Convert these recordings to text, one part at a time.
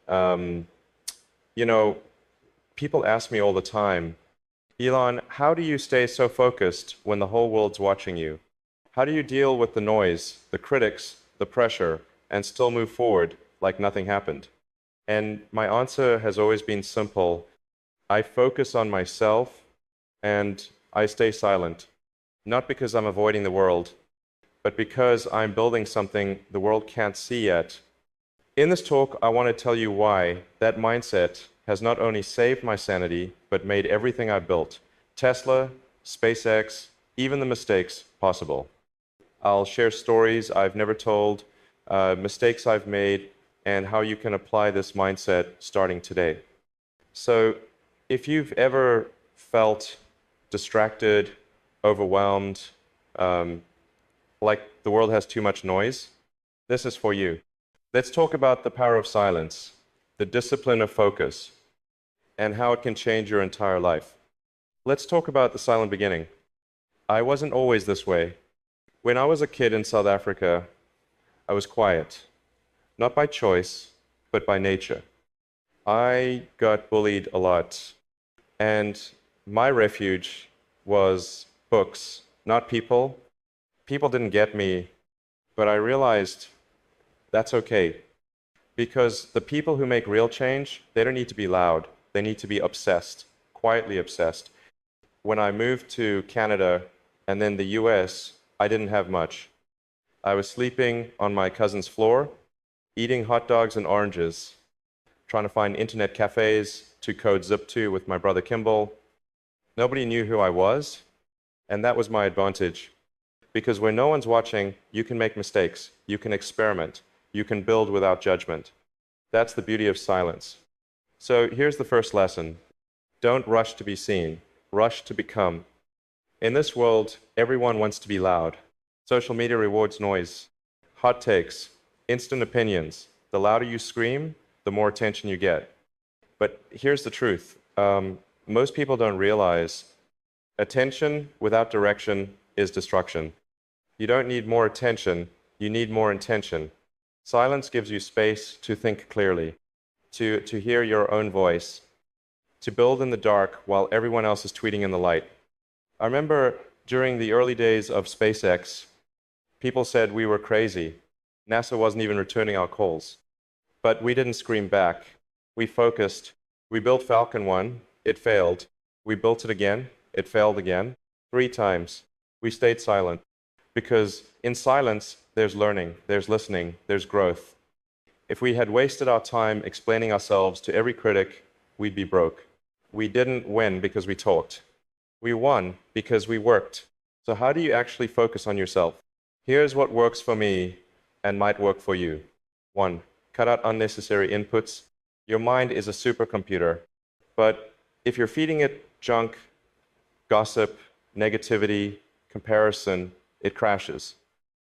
Um, you know, People ask me all the time, Elon, how do you stay so focused when the whole world's watching you? How do you deal with the noise, the critics, the pressure, and still move forward like nothing happened? And my answer has always been simple. I focus on myself and I stay silent. Not because I'm avoiding the world, but because I'm building something the world can't see yet. In this talk, I want to tell you why that mindset has not only saved my sanity, but made everything I built, Tesla, SpaceX, even the mistakes, possible. I'll share stories I've never told, mistakes I've made, and how you can apply this mindset starting today. So, if you've ever felt distracted, overwhelmed, um, like the world has too much noise, this is for you. Let's talk about the power of silence, the discipline of focus, and how it can change your entire life. Let's talk about the silent beginning. I wasn't always this way. When I was a kid in South Africa, I was quiet, not by choice, but by nature. I got bullied a lot, and my refuge was books, not people. People didn't get me, but I realized that's okay. Because the people who make real change, they don't need to be loud. They need to be obsessed, quietly obsessed. When I moved to Canada and then the US, I didn't have much. I was sleeping on my cousin's floor, eating hot dogs and oranges, trying to find internet cafes to code zip to with my brother Kimball. Nobody knew who I was, and that was my advantage. Because when no one's watching, you can make mistakes, you can experiment, you can build without judgment. That's the beauty of silence. So here's the first lesson. Don't rush to be seen, rush to become. In this world, everyone wants to be loud. Social media rewards noise, hot takes, instant opinions. The louder you scream, the more attention you get. But here's the truth. Most people don't realize attention without direction is destruction. You don't need more attention, you need more intention. Silence gives you space to think clearly, to hear your own voice, to build in the dark while everyone else is tweeting in the light. I remember during the early days of SpaceX, people said we were crazy. NASA wasn't even returning our calls. But we didn't scream back. We focused. We built Falcon 1. It failed. We built it again. It failed again. 3 times. We stayed silent. Because in silence, there's learning, there's listening, there's growth. If we had wasted our time explaining ourselves to every critic, we'd be broke. We didn't win because we talked. We won because we worked. So how do you actually focus on yourself? Here's what works for me and might work for you. 1, cut out unnecessary inputs. Your mind is a supercomputer, but if you're feeding it junk, gossip, negativity, comparison, it crashes.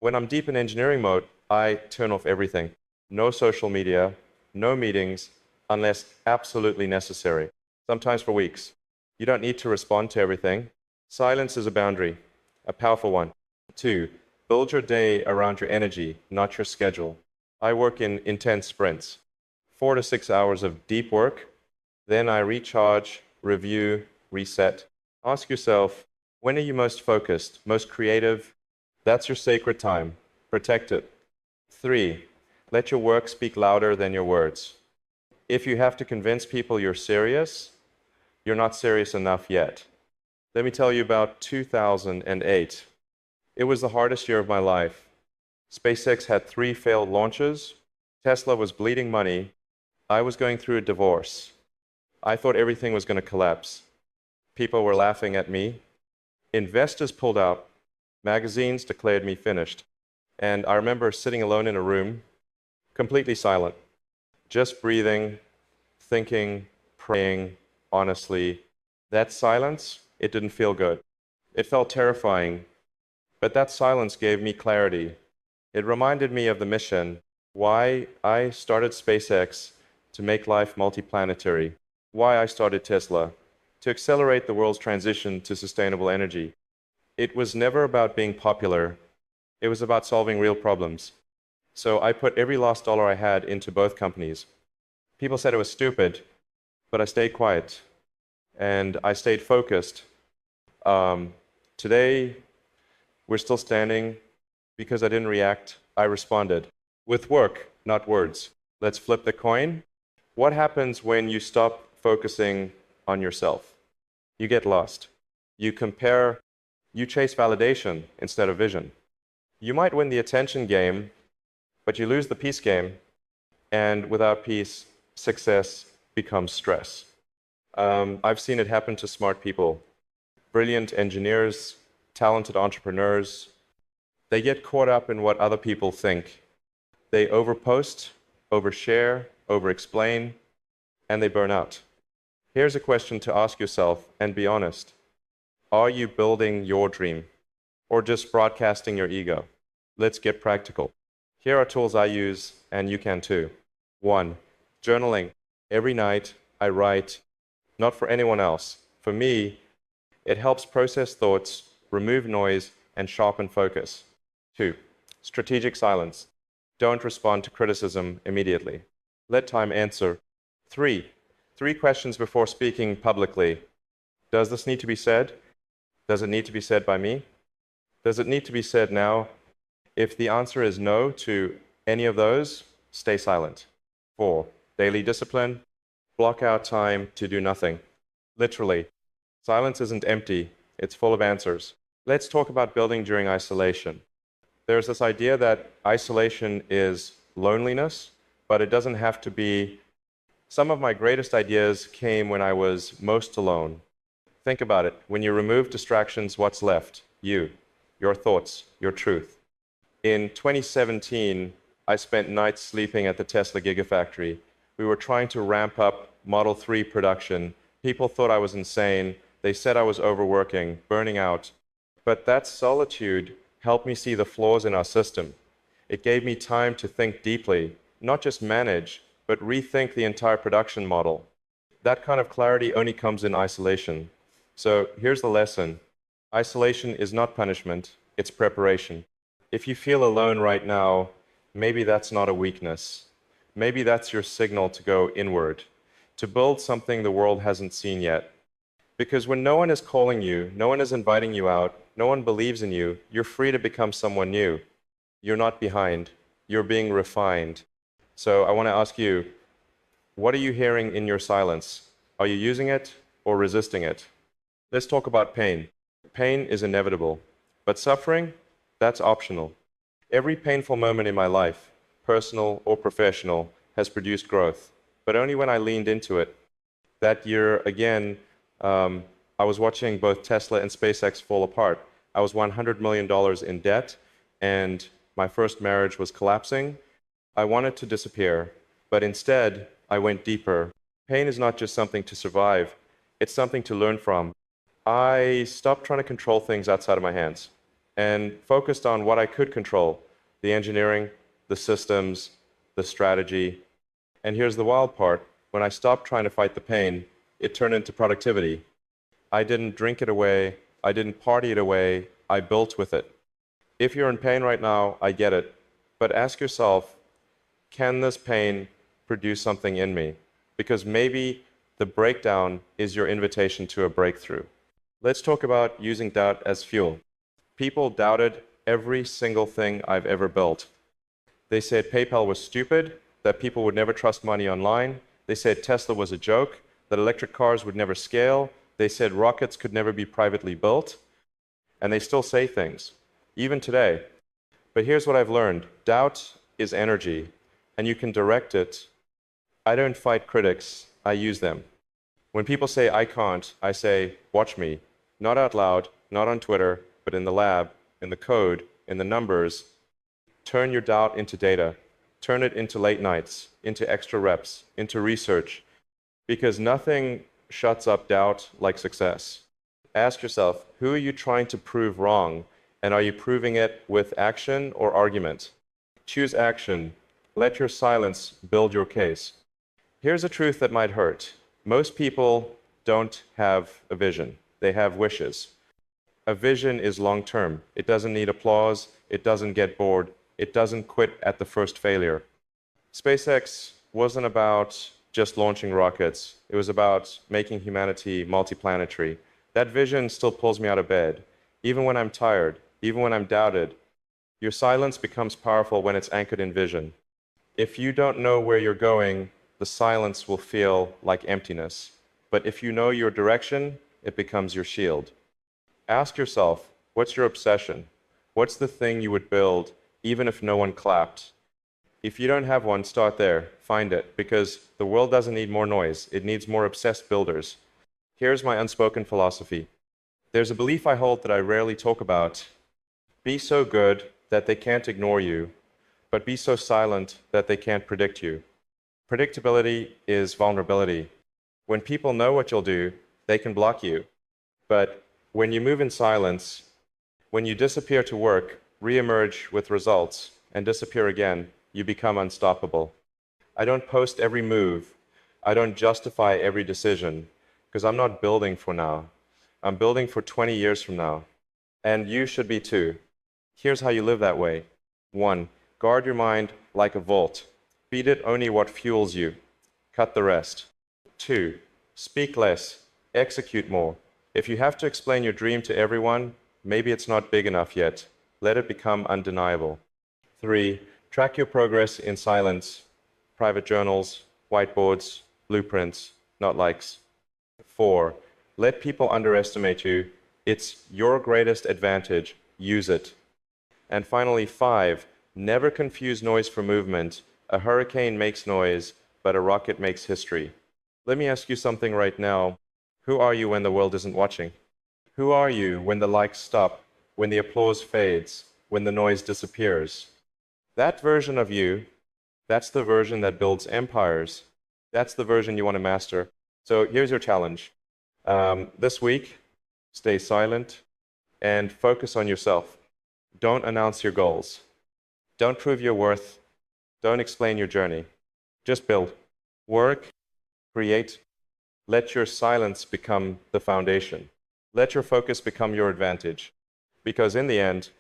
When I'm deep in engineering mode, I turn off everything. No social media, no meetings, unless absolutely necessary, sometimes for weeks. You don't need to respond to everything. Silence is a boundary, a powerful one. 2, build your day around your energy, not your schedule. I work in intense sprints, 4 to 6 hours of deep work. Then I recharge, review, reset. Ask yourself, when are you most focused, most creative? That's your sacred time. Protect it. 3, let your work speak louder than your words. If you have to convince people you're serious, you're not serious enough yet. Let me tell you about 2008. It was the hardest year of my life. SpaceX had 3 failed launches. Tesla was bleeding money. I was going through a divorce. I thought everything was going to collapse. People were laughing at me. Investors pulled out. Magazines declared me finished. And I remember sitting alone in a room, completely silent, just breathing, thinking, praying, honestly. That silence, it didn't feel good. It felt terrifying. But that silence gave me clarity. It reminded me of the mission, why I started SpaceX to make life multiplanetary, why I started Tesla, to accelerate the world's transition to sustainable energy. It was never about being popular. It was about solving real problems. So I put every last dollar I had into both companies. People said it was stupid, but I stayed quiet and I stayed focused. Today, we're still standing because I didn't react, I responded. With work, not words. Let's flip the coin. What happens when you stop focusing on yourself? You get lost. You compare, you chase validation instead of vision. You might win the attention game, but you lose the peace game, and without peace, success becomes stress. I've seen it happen to smart people, brilliant engineers, talented entrepreneurs. They get caught up in what other people think. They overpost, overshare, overexplain, and they burn out. Here's a question to ask yourself and be honest. Are you building your dream or just broadcasting your ego? Let's get practical. Here are tools I use, and you can too. 1. Journaling. Every night I write, not for anyone else. For me, it helps process thoughts, remove noise, and sharpen focus. 2. Strategic silence. Don't respond to criticism immediately. Let time answer. 3. 3 questions before speaking publicly. Does this need to be said? Does it need to be said by me? Does it need to be said now? If the answer is no to any of those, stay silent. 4. Daily discipline. Block out time to do nothing. Literally, silence isn't empty, it's full of answers. Let's talk about building during isolation. There's this idea that isolation is loneliness, but it doesn't have to be. Some of my greatest ideas came when I was most alone. Think about it. When you remove distractions, what's left? You, your thoughts, your truth. In 2017, I spent nights sleeping at the Tesla Gigafactory. We were trying to ramp up Model 3 production. People thought I was insane. They said I was overworking, burning out. But that solitude helped me see the flaws in our system. It gave me time to think deeply, not just manage, but rethink the entire production model. That kind of clarity only comes in isolation. So here's the lesson. Isolation is not punishment, it's preparation. If you feel alone right now, maybe that's not a weakness. Maybe that's your signal to go inward, to build something the world hasn't seen yet. Because when no one is calling you, no one is inviting you out, no one believes in you, you're free to become someone new. You're not behind. You're being refined. So I want to ask you, what are you hearing in your silence? Are you using it or resisting it? Let's talk about pain. Pain is inevitable, but suffering, that's optional. Every painful moment in my life, personal or professional, has produced growth, but only when I leaned into it. That year, again, I was watching both Tesla and SpaceX fall apart. I was $100 million in debt, and my first marriage was collapsing. I wanted to disappear, but instead, I went deeper. Pain is not just something to survive, it's something to learn from. I stopped trying to control things outside of my hands and focused on what I could control, the engineering, the systems, the strategy. And here's the wild part. When I stopped trying to fight the pain, it turned into productivity. I didn't drink it away. I didn't party it away. I built with it. If you're in pain right now, I get it. But ask yourself, can this pain produce something in me? Because maybe the breakdown is your invitation to a breakthrough. Let's talk about using doubt as fuel. People doubted every single thing I've ever built. They said PayPal was stupid, that people would never trust money online. They said Tesla was a joke, that electric cars would never scale. They said rockets could never be privately built. And they still say things, even today. But here's what I've learned. Doubt is energy, and you can direct it. I don't fight critics, I use them. When people say I can't, I say, watch me. Not out loud, not on Twitter, but in the lab, in the code, in the numbers. Turn your doubt into data. Turn it into late nights, into extra reps, into research. Because nothing shuts up doubt like success. Ask yourself, who are you trying to prove wrong? And are you proving it with action or argument? Choose action. Let your silence build your case. Here's a truth that might hurt. Most people don't have a vision. They have wishes. A vision is long-term. It doesn't need applause. It doesn't get bored. It doesn't quit at the first failure. SpaceX wasn't about just launching rockets. It was about making humanity multiplanetary. That vision still pulls me out of bed. Even when I'm tired, even when I'm doubted, your silence becomes powerful when it's anchored in vision. If you don't know where you're going, the silence will feel like emptiness. But if you know your direction, it becomes your shield. Ask yourself, what's your obsession? What's the thing you would build even if no one clapped? If you don't have one, start there. Find it, because the world doesn't need more noise. It needs more obsessed builders. Here's my unspoken philosophy. There's a belief I hold that I rarely talk about. Be so good that they can't ignore you, but be so silent that they can't predict you. Predictability is vulnerability. When people know what you'll do, they can block you. But when you move in silence, when you disappear to work, re-emerge with results, and disappear again, you become unstoppable. I don't post every move. I don't justify every decision, because I'm not building for now. I'm building for 20 years from now. And you should be too. Here's how you live that way. 1. Guard your mind like a vault. Feed it only what fuels you. Cut the rest. 2. Speak less. Execute more. If you have to explain your dream to everyone, maybe it's not big enough yet. Let it become undeniable. 3. Track your progress in silence. Private journals, whiteboards, blueprints, not likes. 4. Let people underestimate you. It's your greatest advantage. Use it. And finally, 5. Never confuse noise for movement. A hurricane makes noise, but a rocket makes history. Let me ask you something right now. Who are you when the world isn't watching? Who are you when the likes stop, when the applause fades, when the noise disappears? That version of you, that's the version that builds empires. That's the version you want to master. So here's your challenge. This week, stay silent and focus on yourself. Don't announce your goals. Don't prove your worth. Don't explain your journey. Just build. Work, create. Let your silence become the foundation. Let your focus become your advantage. Because in the end,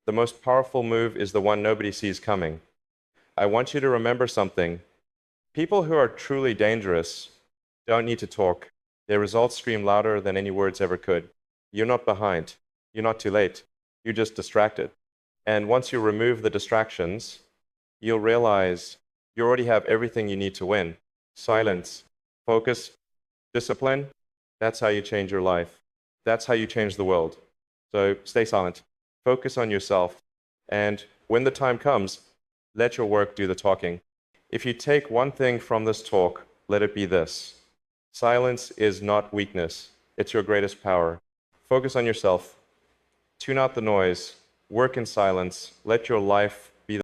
the most powerful move is the one nobody sees coming. I want you to remember something. People who are truly dangerous don't need to talk. Their results scream louder than any words ever could. You're not behind. You're not too late. You're just distracted. And once you remove the distractions, you'll realize you already have everything you need to win. Silence, focus, discipline, that's how you change your life. That's how you change the world. So stay silent. Focus on yourself. And when the time comes, let your work do the talking. If you take one thing from this talk, let it be this. Silence is not weakness. It's your greatest power. Focus on yourself. Tune out the noise. Work in silence. Let your life